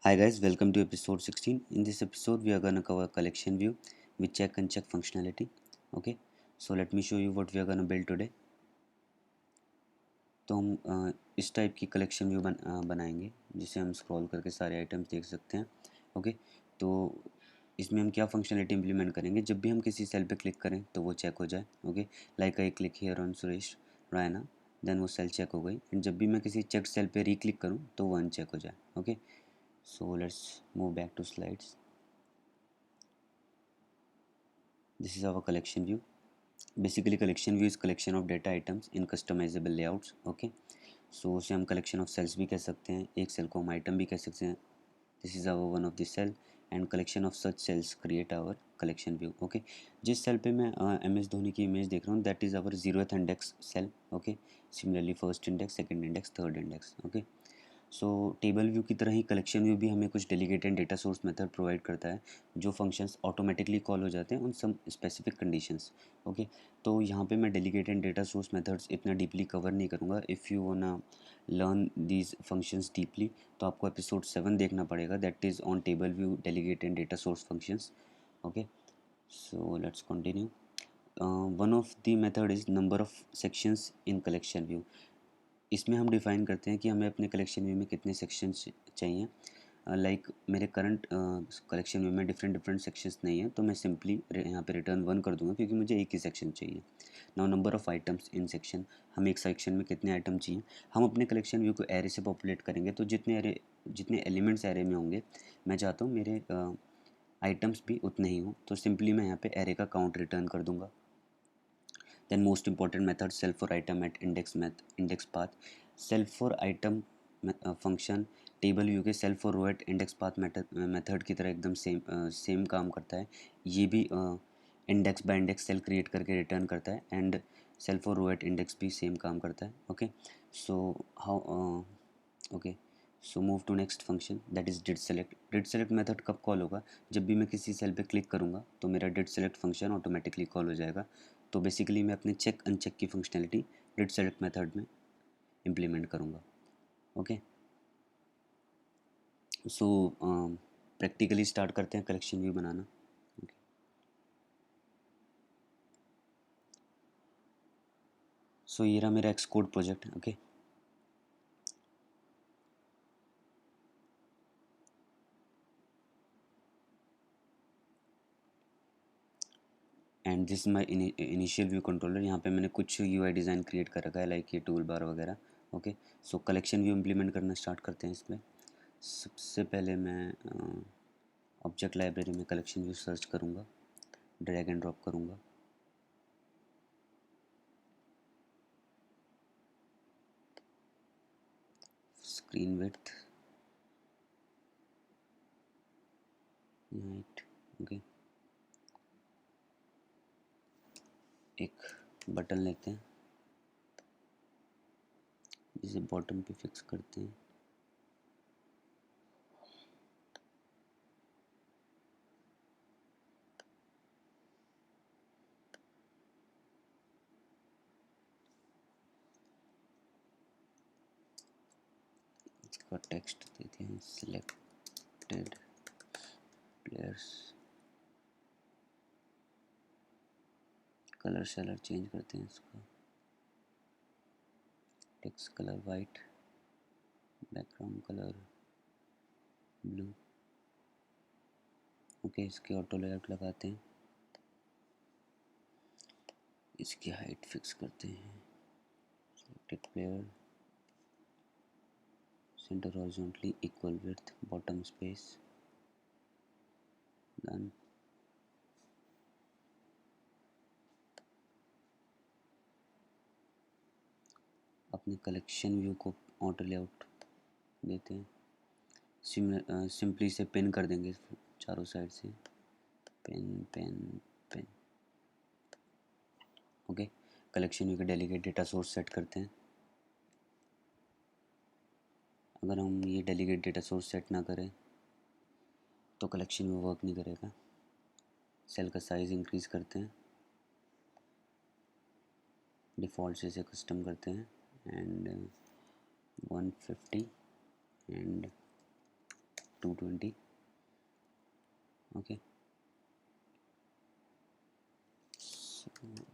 Hi guys, welcome to episode 16. In this episode, we are gonna cover collection view with check and check functionality. Okay, so let me show you what we are gonna build today. तो हम इस type की collection view बनाएंगे जिसे हम scroll करके सारे items देख सकते हैं. ओके, तो इसमें हम क्या फंक्शनलिटी इंप्लीमेंट करेंगे. जब भी हम किसी सेल पे क्लिक करें तो वो चेक हो जाए. Okay, like I click here on Suresh Raina, then वो सेल चेक हो गई. एंड जब भी मैं किसी चेक सेल पे रीक्लिक करूँ तो वो अनचेक हो जाए. Okay, so let's move back to slides. This is our collection view. Basically collection view is collection of data items in customizable layouts. Okay, so उसे हम collection of cells भी कह सकते हैं, एक सेल को हम item भी कह सकते हैं. This is our one of the cell and collection of such cells create our collection view. Okay, जिस सेल पे मैं MS धोनी की इमेज देख रहा हूँ that is our 0th index cell. Okay, similarly first index, second index, third index. Okay, so table view की तरह ही कलेक्शन व्यू भी हमें कुछ delegated data source method provide करता है जो फंक्शंस ऑटोमेटिकली कॉल हो जाते हैं on some specific conditions. Okay, तो यहाँ पे मैं डेलीगेटेड डेटा सोर्स मेथड्स इतना डीपली कवर नहीं करूँगा. If you wanna learn these functions deeply तो आपको एपिसोड 7 देखना पड़ेगा, that is on table view delegated data source functions. Okay, so let's continue. One of the method is number of sections in collection view. इसमें हम define करते हैं कि हमें अपने कलेक्शन व्यू में कितने सेक्शंस चाहिए. लाइक मेरे करंट कलेक्शन व्यू में डिफरेंट डिफरेंट सेक्शंस नहीं है, तो मैं सिंपली यहाँ पे रिटर्न 1 कर दूंगा क्योंकि मुझे एक ही सेक्शन चाहिए. Now number of items in section, हम एक सेक्शन में कितने आइटम चाहिए. हम अपने कलेक्शन व्यू को एरे से पॉपुलेट करेंगे, तो जितने एलिमेंट्स एरे में होंगे मैं चाहता हूँ मेरे आइटम्स भी उतने ही हों, तो सिंपली मैं यहाँ पे एरे का काउंट रिटर्न कर दूँगा. Then most important method self for item at index path. Self for item function table view के सेल्फ और row at index path method की तरह एकदम सेम काम करता है. ये भी index by index cell create करके रिटर्न करता है एंड सेल्फ और रो एट इंडेक्स भी सेम काम करता है. Okay, so how okay, so move to next function that is did select. Did select method कब कॉल होगा, जब भी मैं किसी सेल पे क्लिक करूँगा तो मेरा did select function automatically call हो जाएगा. तो बेसिकली मैं अपने चेक अनचेक की फंक्शनैलिटी डिड सेलेक्ट मेथड में इम्प्लीमेंट करूँगा. ओके, सो प्रैक्टिकली स्टार्ट करते हैं कलेक्शन व्यू बनाना. ओके, सो ये रहा मेरा Xcode project. Okay, and this my initial view controller. यहाँ पे मैंने कुछ यूआई डिज़ाइन क्रिएट कर रखा है लाइक ये टूल बार वगैरह. ओके, सो कलेक्शन व्यू इम्प्लीमेंट करना स्टार्ट करते हैं. इसमें सबसे पहले मैं ऑब्जेक्ट लाइब्रेरी में कलेक्शन व्यू सर्च करूँगा, ड्रैग एंड ड्रॉप करूँगा. Screen width height. ओके, एक बटन लेते हैं जिसे बॉटम पे फिक्स करते हैं. इसका टेक्स्ट देते हैं सिलेक्टेड प्लेयर्स. कलर शलर चेंज करते हैं इसका. Text colour white, background colour blue. Okay, इसके ऑटो लेआउट लगाते हैं. इसकी हाइट फिक्स करते हैं. Selected player, centre horizontally equal width, bottom space. Done. अपने कलेक्शन व्यू को ऑटो लेआउट देते हैं. सिंपली से पिन कर देंगे चारों साइड से. Pen pen pen. Okay, collection view के डेलीगेट डेटा सोर्स सेट करते हैं. अगर हम ये डेलीगेट डेटा सोर्स सेट ना करें तो कलेक्शन व्यू वर्क नहीं करेगा. सेल का साइज़ इंक्रीज़ करते हैं, डिफ़ॉल्ट से इसे कस्टम करते हैं एंड 150 एंड 220। ओके,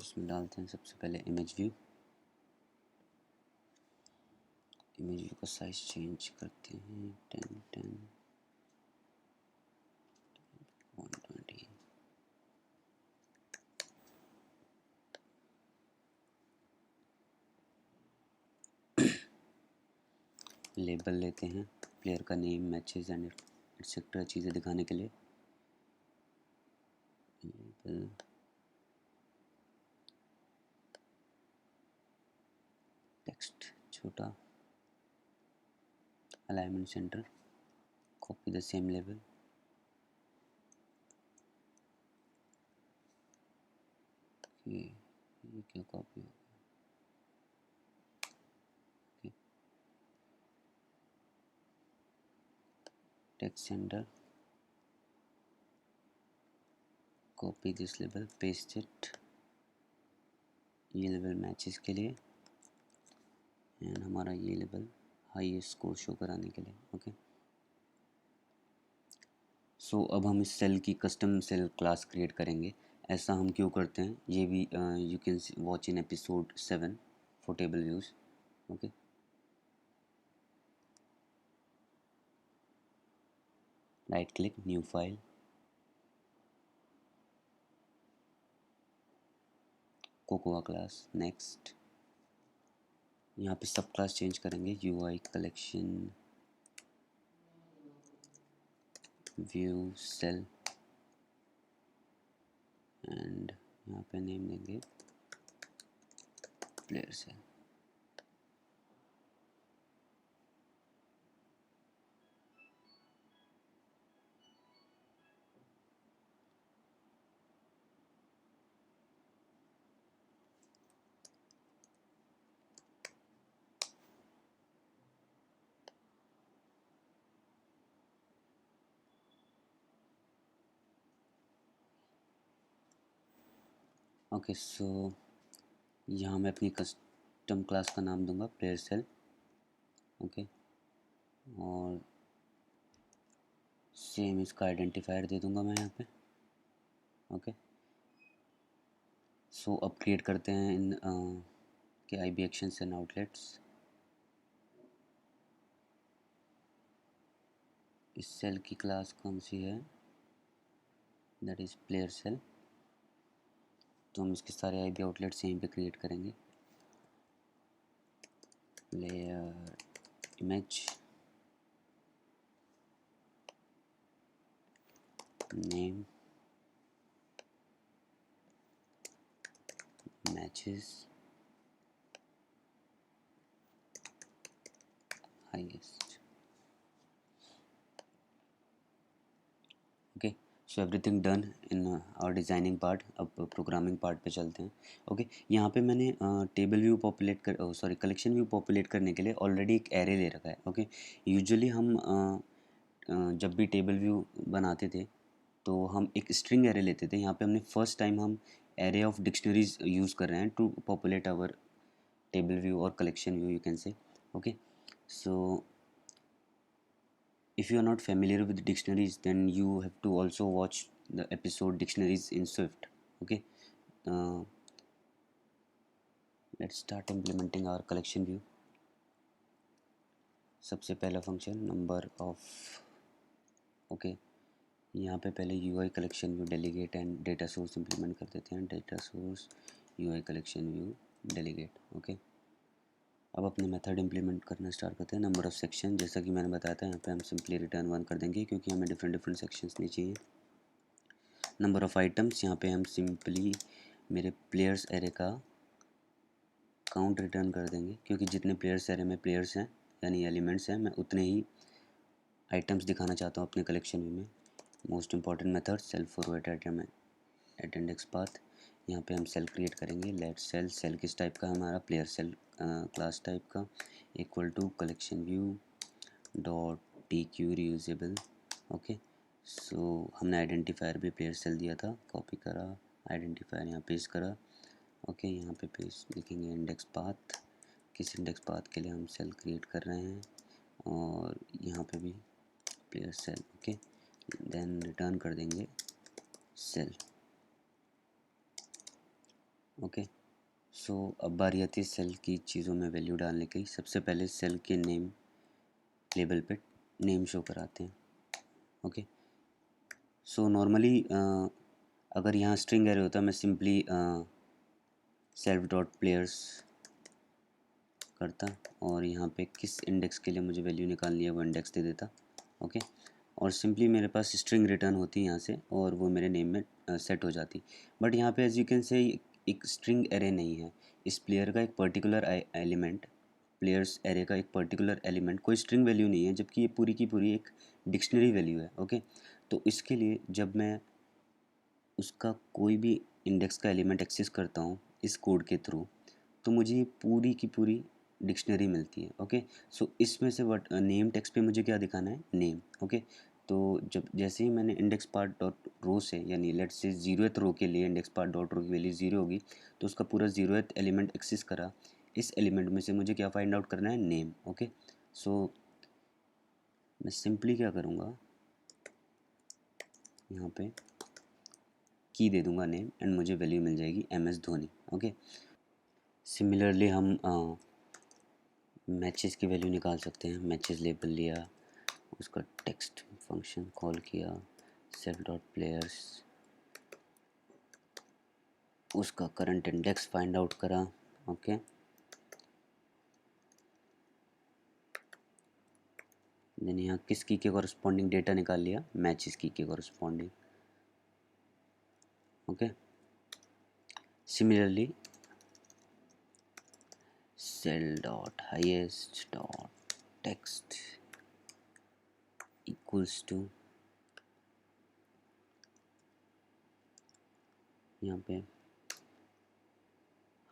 इसमें डालते हैं सबसे पहले इमेज व्यू। इमेज व्यू का साइज चेंज करते हैं 10 10 120। लेबल लेते हैं, प्लेयर का नेम, मैचेस एंड एटसेट्रा चीज़ें दिखाने के लिए। लेबल, टेक्स्ट छोटा, alignment centre, copy the same level. ये क्या कॉपी हो गया? Text centre, copy this level, paste it, ये लेवल मैचेस के लिए एंड हमारा ये लेवल हाईएस्ट स्कोर शो कराने के लिए। ओके, सो अब हम इस सेल की कस्टम सेल क्लास क्रिएट करेंगे। ऐसा हम क्यों करते हैं ये भी you can watch in episode 7 for table views. Okay, right click, new file, Cocoa class, next. यहाँ पे सब क्लास चेंज करेंगे, UI collection view cell and यहाँ पे नेम देंगे प्लेयर सेल। ओके, सो यहाँ मैं अपनी कस्टम क्लास का नाम दूंगा प्लेयर सेल। ओके, और सेम इसका आइडेंटिफायर दे दूंगा मैं यहाँ पे। ओके, सो अब क्रिएट करते हैं इन के I B actions and outlets. इस सेल की क्लास कौन सी है? That is player cell. तो हम इसके सारे आई बी आउटलेट्स यहीं पे क्रिएट करेंगे। Player image, name, matches, highest. Okay, so everything done in our designing part. अब प्रोग्रामिंग पार्ट पे चलते हैं। ओके, यहाँ पे मैंने टेबल व्यू पॉपुलेट कर सॉरी कलेक्शन व्यू पॉपुलेट करने के लिए ऑलरेडी एक एरे ले रखा है। ओके, यूजुअली हम जब भी टेबल व्यू बनाते थे तो हम एक स्ट्रिंग एरे लेते थे। यहाँ पे हमने फर्स्ट टाइम हम एरे ऑफ डिक्शनरीज यूज़ कर रहे हैं to populate our table view और collection view, you can say. Okay, so if you are not familiar with dictionaries, then you have to also watch the episode Dictionaries in Swift. Okay, uh, let's start implementing our collection view. सबसे पहला function number of. Okay, यहाँ पे पहले you I collection view delegate and data source implement कर देते हैं। Data source you I collection view delegate. Okay, अब अपने मेथड इम्प्लीमेंट करना स्टार्ट करते हैं। नंबर ऑफ़ सेक्शन, जैसा कि मैंने बताया था, यहाँ पे हम सिंपली रिटर्न 1 कर देंगे क्योंकि हमें डिफरेंट डिफरेंट सेक्शंस नहीं चाहिए। नंबर ऑफ़ आइटम्स, यहाँ पे हम सिंपली मेरे प्लेयर्स एरे का काउंट रिटर्न कर देंगे क्योंकि जितने प्लेयर्स एरे में प्लेयर्स हैं यानी एलिमेंट्स हैं, मैं उतने ही आइटम्स दिखाना चाहता हूँ अपने कलेक्शन में। Most important method self forward item at index path. यहाँ पे हम सेल क्रिएट करेंगे। लेट सेल, सेल किस टाइप का? हमारा प्लेयर सेल क्लास टाइप का, equal to collection view dot dequeue reusable. Okay, so हमने आइडेंटिफायर भी प्लेयर सेल दिया था, कॉपी करा, आइडेंटिफायर यहाँ पेस्ट करा। ओके, यहाँ पे पेस्ट लिखेंगे इंडेक्स पाथ। किस इंडेक्स पाथ के लिए हम सेल क्रिएट कर रहे हैं, और यहाँ पे भी player cell, okay, then return कर देंगे सेल, ओके। सो अब बारी आती है सेल की चीज़ों में वैल्यू डालने की। सबसे पहले सेल के नेम लेबल पे नेम शो कराते हैं, ओके। सो नॉर्मली अगर यहाँ स्ट्रिंग एरे होता मैं सिंपली सेल्फ डॉट प्लेयर्स करता और यहाँ पे किस इंडेक्स के लिए मुझे वैल्यू निकालनी है वो इंडेक्स दे देता, ओके। और सिंपली मेरे पास स्ट्रिंग रिटर्न होती है यहाँ से और वो मेरे नेम में सेट हो जाती। बट यहाँ पे एज यू कैन से एक स्ट्रिंग एरे नहीं है, इस प्लेयर का एक पर्टिकुलर एलिमेंट, प्लेयर्स एरे का एक पर्टिकुलर एलिमेंट कोई स्ट्रिंग वैल्यू नहीं है, जबकि ये पूरी की पूरी एक डिक्शनरी वैल्यू है, ओके। तो इसके लिए जब मैं उसका कोई भी इंडेक्स का एलिमेंट एक्सेस करता हूँ इस कोड के थ्रू, तो मुझे पूरी की पूरी डिक्शनरी मिलती है, ओके। सो इसमें से वट नेम टेक्स्ट पे मुझे क्या दिखाना है, नेम, ओके। तो जब जैसे ही मैंने इंडेक्स पार्ट डॉट रो से, यानी लेट से 0th रो के लिए इंडेक्स पार्ट डॉट रो की वैल्यू 0 होगी, तो उसका पूरा 0th एलिमेंट एक्सेस करा, इस एलिमेंट में से मुझे क्या फाइंड आउट करना है, नेम, ओके। सो मैं सिंपली क्या करूँगा, यहाँ पे की दे दूँगा नेम एंड मुझे वैल्यू मिल जाएगी MS धोनी, ओके। सिमिलरली हम मैचेस की वैल्यू निकाल सकते हैं। मैचेस लेबल लिया, उसका टेक्स्ट फंक्शन कॉल किया, सेल्फ डॉट प्लेयर्स, उसका करंट इंडेक्स फाइंड आउट करा, ओके। देन यहाँ किस की के कॉरस्पॉन्डिंग डेटा निकाल लिया, मैचेस की के corresponding, okay. Similarly cell dot highest dot text equals to, यहाँ पे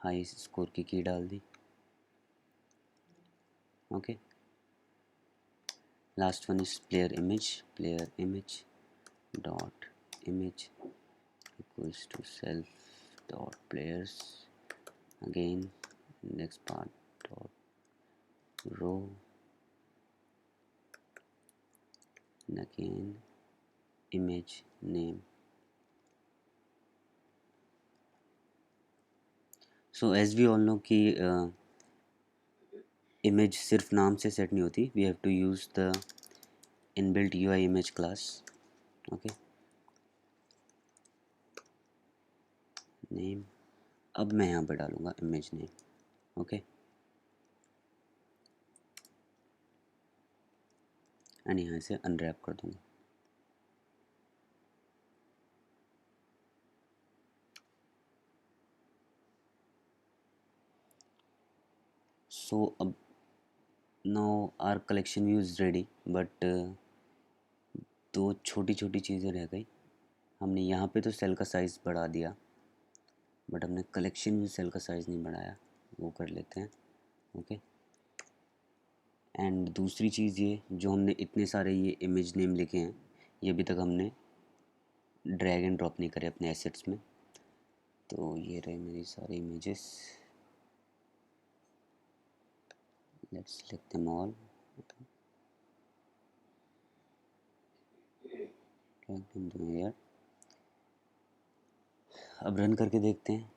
हाई स्कोर की की डाल दी, okay. Last one is player image dot image equals to self dot players, again index part dot row, and again image name. So as we all know कि image सिर्फ नाम से set नहीं होती, we have to use the inbuilt UI image class, okay. Name, अब मैं यहाँ पे डालूँगा इमेज नेम, ओके। एंड यहाँ से अनरैप कर दूँगा। सो अब now our collection view is ready, but दो छोटी छोटी चीज़ें रह गई। हमने यहाँ पे तो सेल का साइज़ बढ़ा दिया, बट हमने कलेक्शन में सेल का साइज़ नहीं बढ़ाया, वो कर लेते हैं, ओके। एंड दूसरी चीज़ ये, जो हमने इतने सारे ये इमेज नेम लिखे हैं, ये अभी तक हमने ड्रैग एंड ड्रॉप नहीं करे अपने एसेट्स में। तो ये रहे मेरी सारी images, let's select them all, अब रन करके देखते हैं,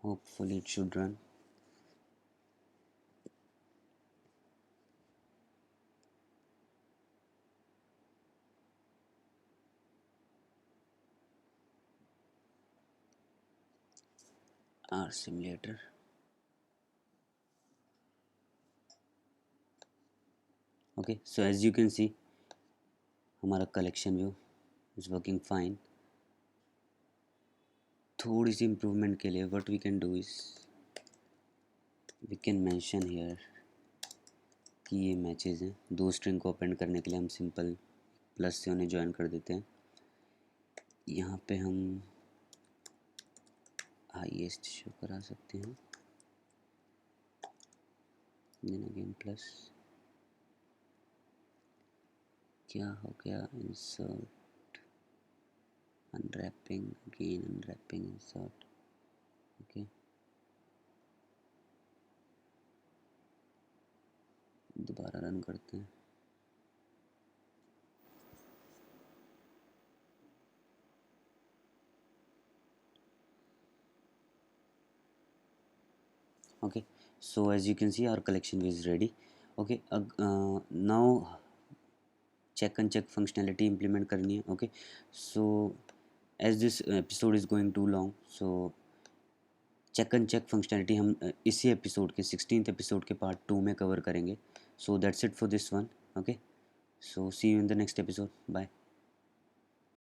hopefully it should run. Our simulator, okay. So as you can see हमारा collection view is working fine. थोड़ी सी इम्प्रूवमेंट के लिए what we can do is we can mention here कि ये मैचेस हैं। दो स्ट्रिंग को अपेंड करने के लिए हम सिंपल प्लस से उन्हें ज्वाइन कर देते हैं। यहाँ पे हम हाईएस्ट शो करा सकते हैं, देन अगेन प्लस, क्या हो गया, insert unwrapping, again unwrapping, insert, okay. दोबारा रन करते हैं। okay, so as you can see our collection view is ready. okay, now check and check functionality implement करनी है. okay, so as this episode is going too long, so check and check functionality हम इसी episode के 16th episode के part 2 में cover करेंगे. So that's it for this one. Okay, so see you in the next episode. Bye.